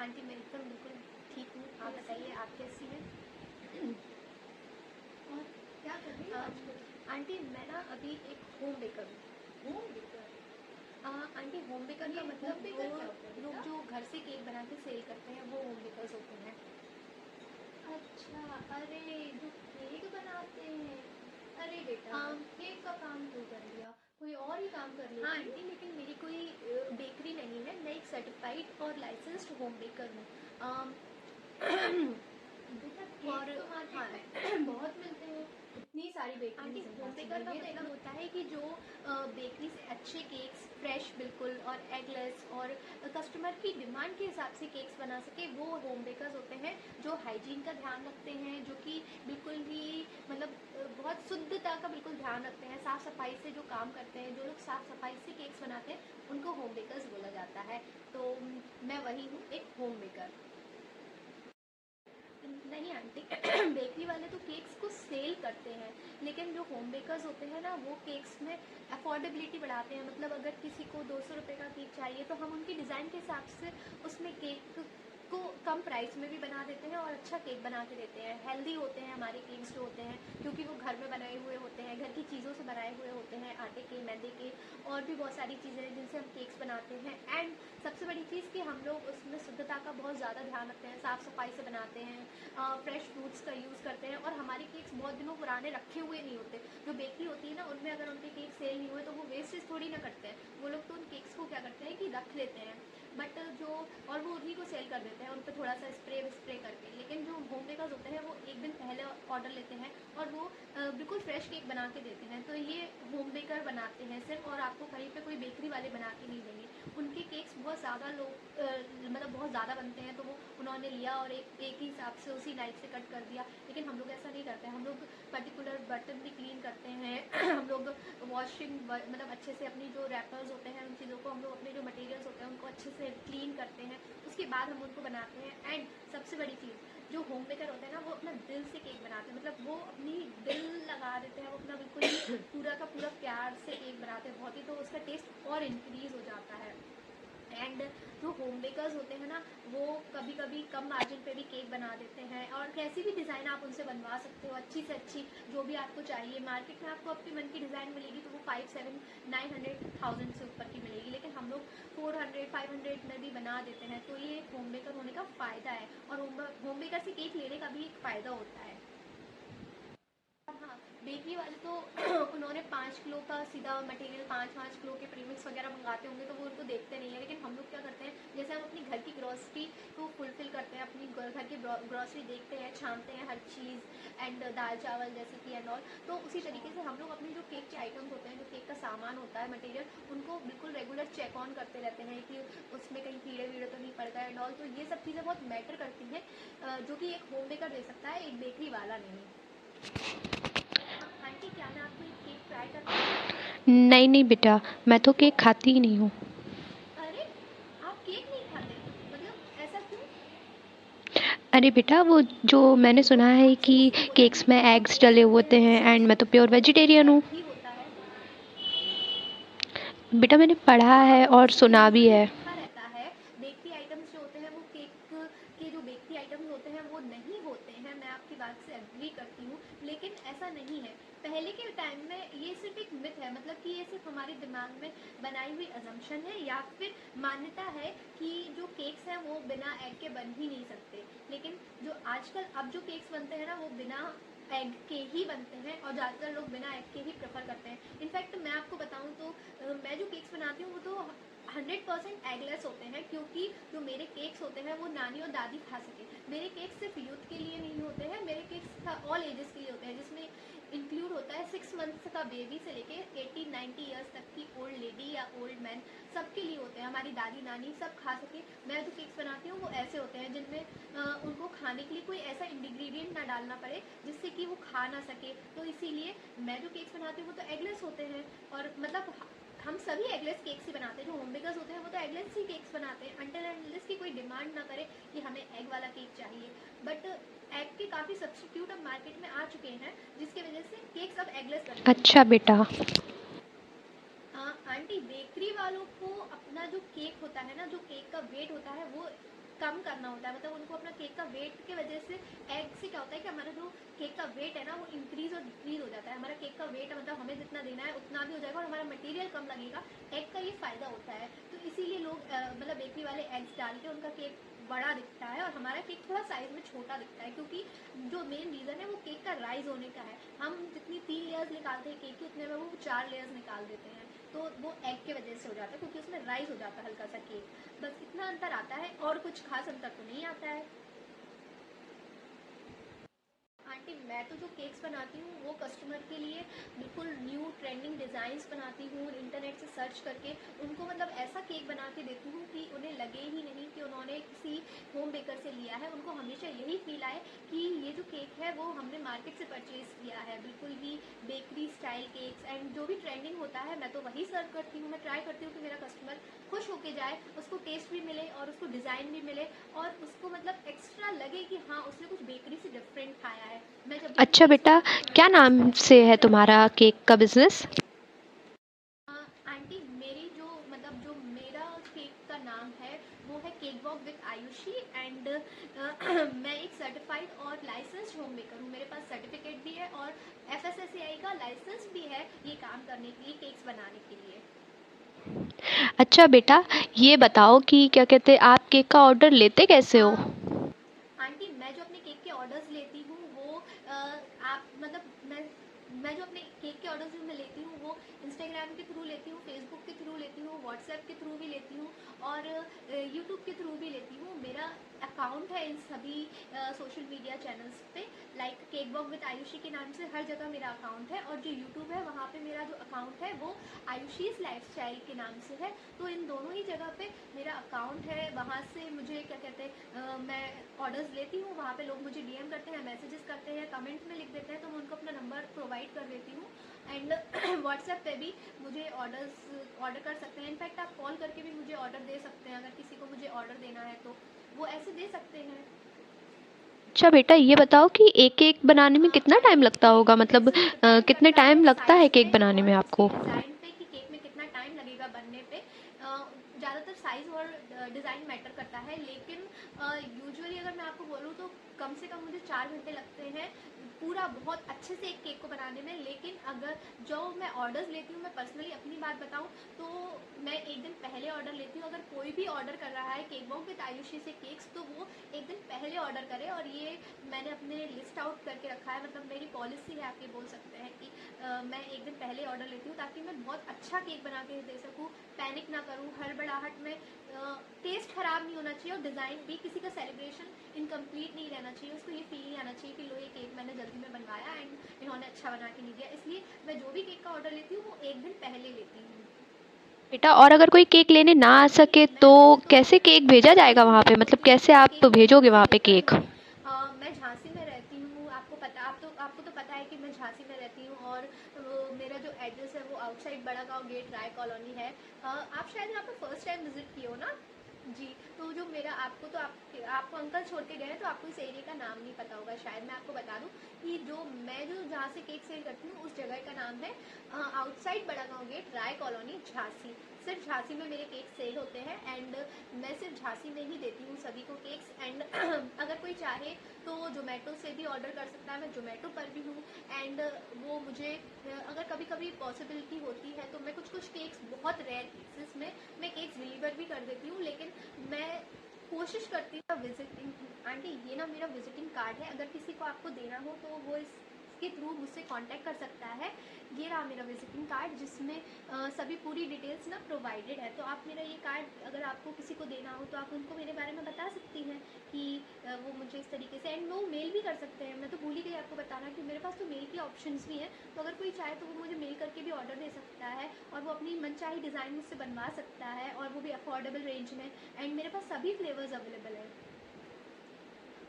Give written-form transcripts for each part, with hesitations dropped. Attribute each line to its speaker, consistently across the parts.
Speaker 1: Aunty मैं एकदम बिल्कुल ठीक हूँ, आप बताइए आप कैसी हैं?
Speaker 2: और क्या कर रही हो आजकल?
Speaker 1: आंटी मैं ना अभी एक होम बेकर हूँ।
Speaker 2: Home baker?
Speaker 1: Aunty home baker का
Speaker 2: ये
Speaker 1: मतलब
Speaker 2: होम बेकर
Speaker 1: वो
Speaker 2: क्या होता है
Speaker 1: लोग
Speaker 2: बेटा?
Speaker 1: जो घर से केक बना के सेल करते हैं वो होम बेकर्स होते हैं।
Speaker 2: अच्छा, अरे जो केक बनाते हैं। अरे बेटा,
Speaker 1: हाँ
Speaker 2: केक का काम क्यों कर लिया? कोई और ही काम कर
Speaker 1: हाँ
Speaker 2: लेती।
Speaker 1: आंटी, लेकिन मेरी कोई बेकरी नहीं है, मैं एक सर्टिफाइड और लाइसेंस्ड होम बेकर हूँ।
Speaker 2: बेटा
Speaker 1: और
Speaker 2: केक तो मार्केट
Speaker 1: हाँ
Speaker 2: में बहुत मिलते हैं, इतनी सारी
Speaker 1: आंटी,
Speaker 2: बेकरीज हैं
Speaker 1: होम
Speaker 2: पास
Speaker 1: बेकर
Speaker 2: में,
Speaker 1: का
Speaker 2: ये
Speaker 1: मतलब
Speaker 2: देखो।
Speaker 1: होता है कि जो बेकरी से अच्छे केक्स फ्रेश बिल्कुल और एगलेस और कस्टमर की डिमांड के हिसाब से केक्स बना सके, वो होम बेकर्स होते हैं। जो हाइजीन का ध्यान रखते हैं, जो कि बिल्कुल ही मतलब बहुत शुद्धता का बिल्कुल ध्यान रखते हैं, साफ़ सफाई से जो काम करते हैं, जो लोग साफ़ सफाई से केक्स बनाते हैं उनको होम बेकर्स बोला जाता है। तो मैं वही हूँ, एक होम बेकर। नहीं आंटी, बेकरी वाले तो केक्स को सेल करते हैं, लेकिन जो होम बेकर्स होते हैं ना वो केक्स में अफोर्डेबिलिटी बढ़ाते हैं। मतलब अगर किसी को 200 रुपये का केक चाहिए तो हम उनकी डिज़ाइन के हिसाब से उसमें केक को कम प्राइस में भी बना देते हैं और अच्छा केक बना के देते हैं। हेल्दी होते हैं हमारे केक्स जो होते हैं, क्योंकि वो घर में बनाए हुए होते हैं, घर की चीज़ों से बनाए हुए होते हैं, आटे के, मैदे के और भी बहुत सारी चीज़ें हैं जिनसे हम केक्स बनाते हैं। एंड सबसे बड़ी चीज़ कि हम लोग उसमें शुद्धता का बहुत ज़्यादा ध्यान रखते हैं, साफ़ सफाई से बनाते हैं, फ्रेश फ्रूट्स का यूज़ करते हैं और हमारे केक्स बहुत दिनों पुराने रखे हुए नहीं होते। जो बेकरी होती है ना उनमें अगर उनके केक सेल नहीं हुए तो वो वेस्टेज थोड़ी ना करते हैं, वो लोग तो उन केक्स को क्या करते हैं कि रख लेते हैं, बट जो और वो उन्हीं को सेल कर देते हैं उन पर थोड़ा सा स्प्रे करके। लेकिन जो होम बेकर्स होते हैं वो एक दिन पहले ऑर्डर लेते हैं और वो बिल्कुल फ्रेश केक बना के देते हैं। तो ये होम बेकर बनाते हैं सिर्फ, और आपको कहीं पे कोई बेकरी वाले बना के नहीं देंगे। उनके केक्स बहुत ज़्यादा लोग मतलब बहुत ज़्यादा बनते हैं तो वो उन्होंने लिया और एक ही हिसाब से उसी नाइफ से कट कर दिया। लेकिन हम लोग ऐसा नहीं करते हैं, हम लोग पर्टिकुलर बर्तन भी क्लीन करते हैं हम लोग वॉशिंग मतलब अच्छे से अपनी जो रैपर्स होते हैं उन चीज़ों को हम लोग अपने जो मटेरियल्स होते हैं उनको अच्छे से क्लीन करते हैं, उसके बाद हम उनको बनाते हैं। एंड सबसे बड़ी चीज़ जो होम बेकर होते हैं ना वो अपना दिल से केक बनाते हैं, मतलब वो अपनी दिल लगा देते हैं, वो अपना बिल्कुल ही पूरा का पूरा प्यार से केक बनाते हैं बहुत ही, तो उसका टेस्ट और इंक्रीज़ हो जाता है। एंड जो होम बेकर्स होते हैं ना वो कभी कभी कम मार्जिन पे भी केक बना देते हैं, और कैसी भी डिज़ाइन आप उनसे बनवा सकते हो, अच्छी से अच्छी जो भी आपको चाहिए। मार्केट में आपको अपनी मन की डिज़ाइन मिलेगी तो वो 5, 7, 900, 1000 से ऊपर की मिलेगी, लेकिन हम लोग 400, 500 में भी बना देते हैं। तो ये होम बेकर होने का फ़ायदा है, और होम बेकर से केक लेने का भी एक फ़ायदा होता है। हाँ, बेकरी वाले तो उन्होंने 5 किलो का सीधा मटेरियल 5-5 किलो के प्रीमिक्स वगैरह मंगाते होंगे तो वो उनको देखते नहीं है। लेकिन हम लोग क्या करते हैं, जैसे हम अपनी घर की ग्रॉसरी को फुलफिल करते हैं, अपनी घर की ग्रॉसरी देखते हैं, छानते हैं हर चीज़ एंड दाल चावल जैसे कि एंड ऑल। तो उसी
Speaker 2: अच्छा।
Speaker 1: तरीके से हम लोग अपने जो केक के आइटम्स होते हैं, जो केक का सामान होता है मटेरियल, उनको बिल्कुल रेगुलर चेक ऑन करते रहते हैं कि उसमें कहीं कीड़े वीड़े तो नहीं पड़ गए एंड ऑल। तो ये सब चीज़ें बहुत मैटर करती हैं, जो कि एक होम बेकर दे सकता है, एक बेकरी वाला नहीं। आंटी क्या मैं आपको एक केक ट्राई करवा दूँ?
Speaker 3: नहीं नहीं बेटा, मैं तो केक खाती ही नहीं हूँ।
Speaker 1: अरे आप केक नहीं खाते, मतलब ऐसा क्यों?
Speaker 3: अरे बेटा, वो जो मैंने सुना है
Speaker 1: आपसे
Speaker 3: कि
Speaker 1: किसने बोला कि
Speaker 3: केक्स में
Speaker 1: जो
Speaker 3: एग्स
Speaker 1: केक्स
Speaker 3: डले
Speaker 1: बनते
Speaker 3: होते
Speaker 1: हैं वो
Speaker 3: हैं,
Speaker 1: सिर्फ
Speaker 3: एंड मैं तो प्योर वेजिटेरियन हूँ।
Speaker 1: ही होता है?
Speaker 3: बेटा मैंने पढ़ा
Speaker 1: हाँ
Speaker 3: है
Speaker 1: वो
Speaker 3: और
Speaker 1: उसमें
Speaker 3: सुना भी
Speaker 1: यूजुअली
Speaker 3: है।
Speaker 1: लिखा रहता है। बेकरी आइटम्स जो होते हैं वो केक के जो बेकरी आइटम्स होते हैं वो नहीं होते हैं, मैं आपकी बात से एग्री करती हूँ, लेकिन ऐसा नहीं है। पहले के टाइम में ये सिर्फ एक मिथ है, मतलब कि ये सिर्फ हमारे दिमाग में बनाई हुई अजम्पशन है या फिर मान्यता है कि जो केक्स हैं वो बिना एग के बन ही नहीं सकते। लेकिन जो आजकल अब जो केक्स बनते हैं ना वो बिना एग के ही बनते हैं, और ज़्यादातर लोग बिना एग के ही प्रेफर करते हैं। इनफैक्ट मैं आपको बताऊँ तो मैं जो केक्स बनाती हूँ वो तो 100% एगलेस होते हैं, क्योंकि जो मेरे केक्स होते हैं वो नानी और दादी खा सके। मेरे केक्स सिर्फ यूथ के लिए नहीं होते हैं, मेरे केक्स ऑल एजेस के लिए होते हैं, जिसमें इंक्लूड होता है 6 मंथ्स का बेबी से लेके 80-90 ईयर्स तक की ओल्ड लेडी या ओल्ड मैन, सबके लिए होते हैं। हमारी दादी नानी सब खा सके। मैं जो केक्स बनाती हूँ वो ऐसे होते हैं जिनमें उनको खाने के लिए कोई ऐसा इंग्रेडिएंट ना डालना पड़े जिससे कि वो खा ना सके। तो इसीलिए मैं जो केक्स बनाती हूँ वो तो एगलेस होते हैं, और मतलब हम सभी एगलेस केक्स ही बनाते हैं। जो होम बेकर्स होते हैं वो तो एगलेस ही केक्स बनाते हैं अंटिल एंड अनलेस की कोई डिमांड ना करे कि हमें एग वाला केक चाहिए। बट एग के काफ़ी सब्स्टिट्यूट अब मार्केट में आ चुके हैं जिसकी वजह से केक्स अब एगलेस बन गए हैं।
Speaker 3: अच्छा बेटा।
Speaker 1: आंटी बेकरी वालों को अपना हमारा जो केक होता है ना, जो केक का वेट होता है वो कम करना होता है। मतलब उनको अपना केक का वेट की वजह से एग से क्या होता है कि हमारा जो केक का वेट है ना वो इंक्रीज और डिक्रीज हो जाता है। हमारा केक का वेट मतलब हमें जितना देना है उतना भी हो जाएगा और हमारा मटेरियल कम लगेगा। एग का ये फ़ायदा होता है। तो इसीलिए लोग मतलब बेकरी वाले एग्स डाल के उनका केक बड़ा दिखता है और हमारा केक थोड़ा साइज में छोटा दिखता है, क्योंकि जो मेन रीज़न है वो केक का राइज होने का है। हम जितनी 3 लेयर्स निकालते हैं केक की, उतने में वो 4 लेयर्स निकाल देते हैं। तो वो एग के वजह से हो जाता है, क्योंकि उसमें राइज हो जाता है हल्का सा केक। बस इतना अंतर आता है और कुछ खास अंतर तो नहीं आता है। आंटी मैं तो जो केक्स बनाती हूँ वो कस्टमर के लिए बिल्कुल न्यू ट्रेंडिंग डिज़ाइंस बनाती हूँ, इंटरनेट से सर्च करके उनको मतलब ऐसा केक बना के देती हूँ कि उन्हें लगे ही नहीं कि उन्होंने किसी होम बेकर से लिया है। उनको हमेशा यही फील आए कि ये जो केक है वो हमने मार्केट से परचेज़ किया है। बिल्कुल ही बेकरी स्टाइल केक्स एंड जो भी ट्रेंडिंग होता है मैं तो वही सर्व करती हूँ। मैं ट्राई करती हूँ कि मेरा कस्टमर खुश होके जाए, उसको टेस्ट भी मिले और उसको डिज़ाइन भी मिले और उसको मतलब एक्स्ट्रा लगे कि हाँ उसने कुछ बेकरी से डिफरेंट खाया है। मैं जब भी अपने
Speaker 3: अच्छा
Speaker 1: केक्स
Speaker 3: बेटा,
Speaker 1: बनाती हूँ
Speaker 3: क्या
Speaker 1: मैं
Speaker 3: नाम
Speaker 1: कुछ
Speaker 3: से
Speaker 1: ऐसे
Speaker 3: है तुम्हारा केक का बिजनेस?
Speaker 1: आंटी मेरी जो मतलब जो मेरा केक का नाम है वो है cake walk with Ayushi and मैं एक सर्टिफाइड और लाइसेंस्ड होम मेकर हूँ। मेरे पास सर्टिफिकेट भी है और FSSAI का लाइसेंस भी है ये काम करने के लिए, केक्स बनाने के लिए।
Speaker 3: अच्छा बेटा, ये बताओ कि क्या कहते हैं, आप केक का ऑर्डर लेते कैसे हो?
Speaker 1: आंटी मैं जो अपने केक के ऑर्डर्स लेती हूँ वो आप मतलब मैं जो अपने केक के ऑर्डर्स मैं लेती हूँ वो इंस्टाग्राम के थ्रू लेती हूँ, फेसबुक के थ्रू लेती हूँ, व्हाट्सएप के थ्रू भी लेती हूँ और यूट्यूब के थ्रू भी लेती हूँ। मेरा अकाउंट है इन सभी सोशल मीडिया चैनल्स पे, like cake walk with Ayushi के नाम से हर जगह मेरा अकाउंट है और जो यूट्यूब है वहाँ पे मेरा जो अकाउंट है वो आयुषीज़ लाइफस्टाइल के नाम से है। तो इन दोनों ही जगह पे मेरा अकाउंट है, वहाँ से मुझे क्या कहते हैं मैं ऑर्डर्स लेती हूँ। वहाँ पे लोग मुझे DM करते हैं, मैसेजेस करते हैं, कमेंट में लिख देते हैं, तो मैं उनको अपना नंबर प्रोवाइड कर देती हूँ एंड व्हाट्सएप पे भी मुझे ऑर्डर कर सकते हैं। इनफैक्ट आप कॉल करके भी मुझे ऑर्डर दे सकते हैं, अगर किसी को मुझे ऑर्डर देना है तो वो ऐसे दे सकते हैं।
Speaker 3: अच्छा बेटा, ये बताओ कि एक केक बनाने में कितना टाइम
Speaker 1: आंटी
Speaker 3: लगता
Speaker 1: केक
Speaker 3: होगा, मतलब
Speaker 1: डिपेंड करता
Speaker 3: कितने
Speaker 1: है
Speaker 3: टाइम लगता है
Speaker 1: साइज़
Speaker 3: केक
Speaker 1: पे
Speaker 3: बनाने में
Speaker 1: और उसके
Speaker 3: आपको?
Speaker 1: डिज़ाइन पे कि केक में कितना टाइम लगेगा बनने पे। ज़्यादातर साइज़ और डिज़ाइन मैटर करता है, लेकिन यूजुअली अगर मैं आपको बोलूँ तो कम से कम मुझे 4 घंटे लगते हैं पूरा बहुत अच्छे से एक केक को बनाने में। लेकिन अगर जो मैं ऑर्डर्स लेती हूँ, मैं पर्सनली अपनी बात बताऊँ तो मैं एक दिन पहले ऑर्डर लेती हूँ। अगर कोई भी ऑर्डर कर रहा है केक वॉक विद आयुषी से केक्स तो वो एक दिन पहले ऑर्डर करे, और ये मैंने अपने लिस्ट आउट करके रखा है, मतलब मेरी पॉलिसी है आप ये बोल सकते हैं कि मैं एक दिन पहले ऑर्डर लेती हूँ ताकि मैं बहुत अच्छा केक बना के दे सकूँ, पैनिक ना करूँ हड़बड़ाहट में। टेस्ट ख़राब नहीं होना चाहिए और डिज़ाइन भी किसी का सेलिब्रेशन इनकम्प्लीट नहीं रहना चाहिए, उसको ये फील नहीं आना चाहिए कि लो ये केक मैंने जल्दी में बनवाया एंड इन्होंने अच्छा बना के नहीं दिया। इसलिए मैं जो भी केक का ऑर्डर लेती हूँ वो एक दिन पहले लेती हूँ।
Speaker 3: बेटा, और अगर कोई केक लेने ना आ
Speaker 1: आंटी
Speaker 3: सके
Speaker 1: मैं
Speaker 3: तो
Speaker 1: वैसे तो
Speaker 3: कैसे केक भेजा जाएगा
Speaker 1: झांसी
Speaker 3: वहाँ
Speaker 1: में
Speaker 3: पे? मतलब
Speaker 1: होती हूँ,
Speaker 3: कैसे
Speaker 1: तो
Speaker 3: आप
Speaker 1: केक मेरे
Speaker 3: भेजोगे
Speaker 1: घर से
Speaker 3: वहाँ पे
Speaker 1: लेकर
Speaker 3: केक?
Speaker 1: नहीं। मैं झांसी में रहती हूँ, आपको तो पता है कि मैं झांसी में रहती हूँ और मेरा जो एड्रेस है वो आउटसाइड बड़ा गाँव गेट राय कॉलोनी है। आप शायद यहाँ पे फर्स्ट टाइम विजिट किए हो ना जी। तो जो मेरा आपको अंकल छोड़ के गए हैं तो आपको इस एरिया का नाम नहीं पता होगा शायद। मैं आपको बता दूं कि मैं जहाँ से केक सेल करती हूँ उस जगह का नाम है आउटसाइड बड़ा गाँव गेट राय कॉलोनी झांसी। सिर्फ झांसी में मेरे केक सेल होते हैं एंड मैं सिर्फ झांसी में ही देती हूँ सभी को केक्स एंड अगर कोई चाहे तो जोमेटो से भी ऑर्डर कर सकता है। मैं जोमेटो पर भी हूँ एंड वो मुझे अगर कभी कभी पॉसिबिलिटी होती है तो मैं कुछ केक्स बहुत रेयर केसेस में मैं केक्स डिलीवर भी कर देती हूँ। लेकिन मैं कोशिश करती हूँ विजिटिंग आंटी ये ना मेरा विजिटिंग कार्ड है, अगर किसी को आपको देना हो तो वो इसके थ्रू मुझसे कांटेक्ट कर सकता है। ये रहा मेरा विजिटिंग कार्ड जिसमें सभी पूरी डिटेल्स ना प्रोवाइडेड है। तो आप मेरा ये कार्ड अगर आपको किसी को देना हो तो आप उनको मेरे बारे में बता सकती हैं कि वो मुझे इस तरीके से एंड वो मेल भी कर सकते हैं। मैं तो भूल ही गई आपको बताना कि मेरे पास तो मेल के ऑप्शंस भी हैं, तो अगर कोई चाहे तो वो मुझे मेल करके भी ऑर्डर दे सकता है और वो अपनी मनचाही डिज़ाइन मुझसे बनवा सकता है और वो भी अफोर्डेबल रेंज में एंड मेरे पास सभी फ्लेवर्स अवेलेबल है।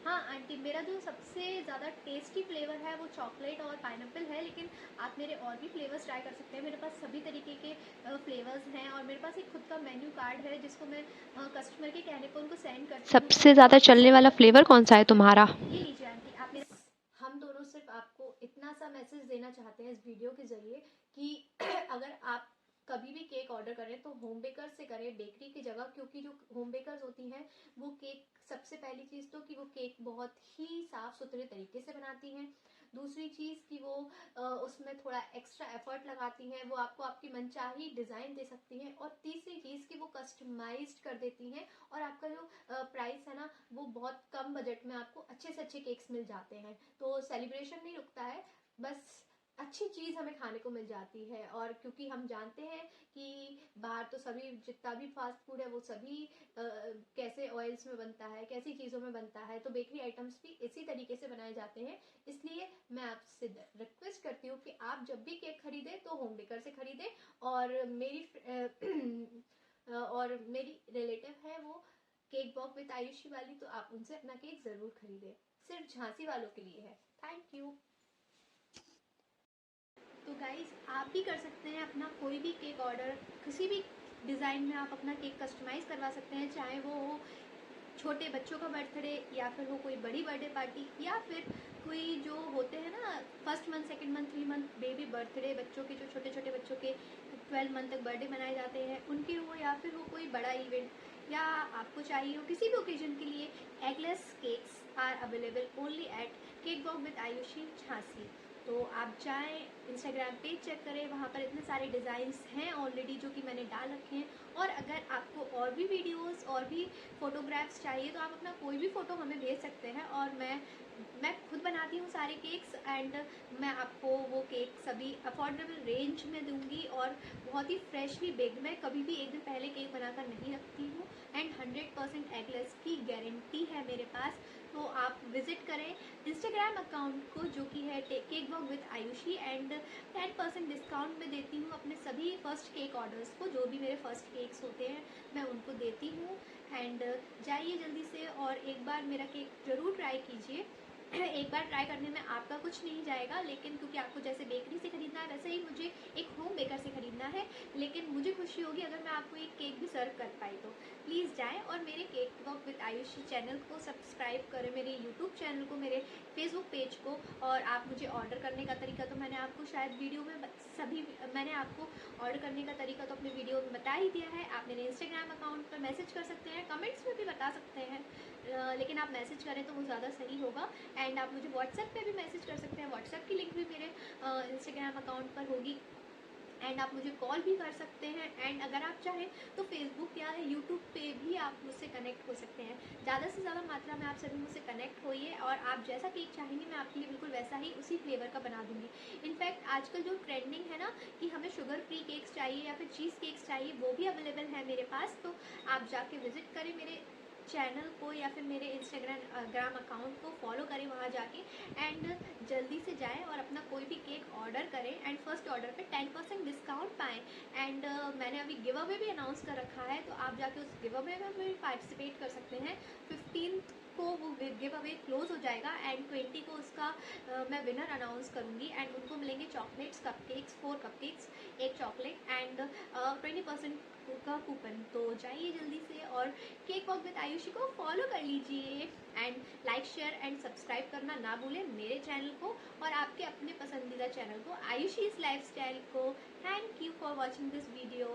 Speaker 1: हाँ आंटी मेरा जो सबसे ज़्यादा टेस्टी फ्लेवर है वो चॉकलेट और पाइनएप्पल है, लेकिन आप मेरे और भी फ्लेवर्स ट्राई कर सकते हैं। मेरे पास सभी तरीके के फ्लेवर्स हैं और मेरे पास एक खुद का मेन्यू कार्ड है जिसको मैं कस्टमर के कहने पर उनको सेंड करती हूँ, तो
Speaker 3: सबसे ज़्यादा
Speaker 1: आप
Speaker 3: चलने
Speaker 1: सेंड
Speaker 3: वाला
Speaker 1: करके
Speaker 3: फ्लेवर
Speaker 1: उनको
Speaker 3: कौन सा है
Speaker 1: विजिट कर
Speaker 3: तुम्हारा?
Speaker 1: सकते हैं। ये लीजिए आंटी आप मेरे हम दोनों सिर्फ आपको इतना सा मैसेज देना चाहते हैं इस वीडियो के ज़रिए कि अगर आप कभी भी केक ऑर्डर करें तो होम बेकर से करें,
Speaker 2: बेकरी की जगह, क्योंकि जो होम बेकर्स होती हैं वो केक, सबसे पहली चीज़ तो कि वो केक बहुत ही साफ़ सुथरे तरीके से बनाती हैं। दूसरी चीज़ कि वो उसमें थोड़ा एक्स्ट्रा एफर्ट लगाती हैं, वो आपको आपकी मनचाही डिज़ाइन दे सकती हैं। और तीसरी चीज़ कि वो कस्टमाइज्ड कर देती हैं और आपका जो प्राइस है ना वो बहुत कम बजट में आपको अच्छे से अच्छे केक्स मिल जाते हैं। तो सेलिब्रेशन नहीं रुकता है, बस अच्छी चीज़ हमें खाने को मिल जाती है। और क्योंकि हम जानते हैं कि बाहर तो सभी जितना भी फास्ट फूड है वो सभी कैसे ऑयल्स में बनता है, कैसी चीज़ों में बनता है, तो बेकरी आइटम्स भी इसी तरीके से बनाए जाते हैं। इसलिए मैं आपसे रिक्वेस्ट करती हूँ कि आप जब भी केक खरीदें तो होम बेकर से खरीदें। और मेरी रिलेटिव है वो केक बॉक विद आयुषी वाली, तो आप उनसे अपना केक ज़रूर खरीदें। सिर्फ झांसी वालों के लिए है। Thank you.
Speaker 1: तो गाइज आप भी कर सकते हैं अपना कोई भी केक ऑर्डर, किसी भी डिज़ाइन में आप अपना केक कस्टमाइज़ करवा सकते हैं, चाहे वो हो छोटे बच्चों का बर्थडे या फिर हो कोई बड़ी बर्थडे पार्टी, या फिर कोई जो होते हैं ना 1st month 2nd month 3 month baby birthday, बच्चों के जो छोटे छोटे बच्चों के 12 मंथ तक बर्थडे मनाए जाते हैं उनके हो, या फिर हो कोई बड़ा इवेंट या आपको चाहिए हो किसी भी ओकेजन के लिए, eggless cakes are available only at cake box with Ayushi Jhansi. तो आप जाएं, इंस्टाग्राम पेज चेक करें, वहाँ पर इतने सारे डिज़ाइंस हैं ऑलरेडी जो कि मैंने डाल रखे हैं। और अगर आपको और भी वीडियोस और भी फ़ोटोग्राफ्स चाहिए तो आप अपना कोई भी फ़ोटो हमें भेज सकते हैं, और मैं खुद बनाती हूँ सारे केक्स, एंड मैं आपको वो केक सभी अफोर्डेबल रेंज में दूंगी और बहुत ही फ्रेशली बेक्ड। मैं कभी भी एक दिन पहले केक बनाकर नहीं रखती हूँ, एंड 100% एगलेस की गारंटी है मेरे पास। तो आप विज़िट करें इंस्टाग्राम अकाउंट को जो कि है cake box with Ayushi, and 10% discount में देती हूँ अपने सभी फर्स्ट केक ऑर्डर्स को। जो भी मेरे फर्स्ट केक्स होते हैं मैं उनको देती हूँ। एंड जाइए जल्दी से और एक बार मेरा केक ज़रूर ट्राई कीजिए। एक बार ट्राई करने में आपका कुछ नहीं जाएगा, लेकिन क्योंकि आपको जैसे बेकरी से खरीदना है वैसे ही मुझे एक होम बेकर से खरीदना है। लेकिन मुझे खुशी होगी अगर मैं आपको एक केक भी सर्व कर पाई। तो प्लीज़ जाएं और मेरे cake box with Ayushi channel को सब्सक्राइब करें, मेरे यूट्यूब चैनल को, मेरे फेसबुक पेज को। और आप मुझे ऑर्डर करने का तरीका तो मैंने आपको शायद वीडियो में मैंने आपको ऑर्डर करने का तरीका तो अपने वीडियो में बता ही दिया है। आप मेरे इंस्टाग्राम अकाउंट पर मैसेज कर सकते हैं, कमेंट्स में भी बता सकते हैं, लेकिन आप मैसेज करें तो वो ज़्यादा सही होगा। एंड आप मुझे व्हाट्सएप पे भी मैसेज कर सकते हैं, व्हाट्सएप की लिंक भी मेरे इंस्टाग्राम अकाउंट पर होगी। एंड आप मुझे कॉल भी कर सकते हैं, एंड अगर आप चाहें तो फेसबुक या यूट्यूब पे भी आप मुझसे कनेक्ट हो सकते हैं। ज़्यादा से ज़्यादा मात्रा में आप सभी मुझसे कनेक्ट होइए, और आप जैसा केक चाहेंगे मैं आपके लिए बिल्कुल वैसा ही उसी फ्लेवर का बना दूँगी। इनफैक्ट आजकल जो ट्रेंडिंग है ना कि हमें शुगर फ्री केक्स चाहिए या फिर चीज़ केक्स चाहिए, वो भी अवेलेबल है मेरे पास। तो आप जाके विज़िट करें मेरे चैनल को या फिर मेरे इंस्टाग्राम अकाउंट को फॉलो करें वहाँ जाके, एंड जल्दी से जाएं और अपना कोई भी केक ऑर्डर करें, एंड फर्स्ट ऑर्डर पे 10% डिस्काउंट पाएँ। एंड मैंने अभी गिव अवे भी अनाउंस कर रखा है, तो आप जाके उस गिव अवे में भी पार्टिसिपेट कर सकते हैं। 15 को वो गिव अवे क्लोज हो जाएगा, एंड 20 को उसका मैं विनर अनाउंस करूँगी, एंड उनको मिलेंगे चॉकलेट्स, कपकेक्स, 4 कपकेक्स, एक चॉकलेट, एंड 20% का कूपन। तो जाइए जल्दी से और केक बॉक विद आयुषी को फॉलो कर लीजिए, and like share and subscribe करना ना भूलें मेरे चैनल को और आपके अपने पसंदीदा चैनल को, आयुषीज़ लाइफस्टाइल को। Thank you for watching this video.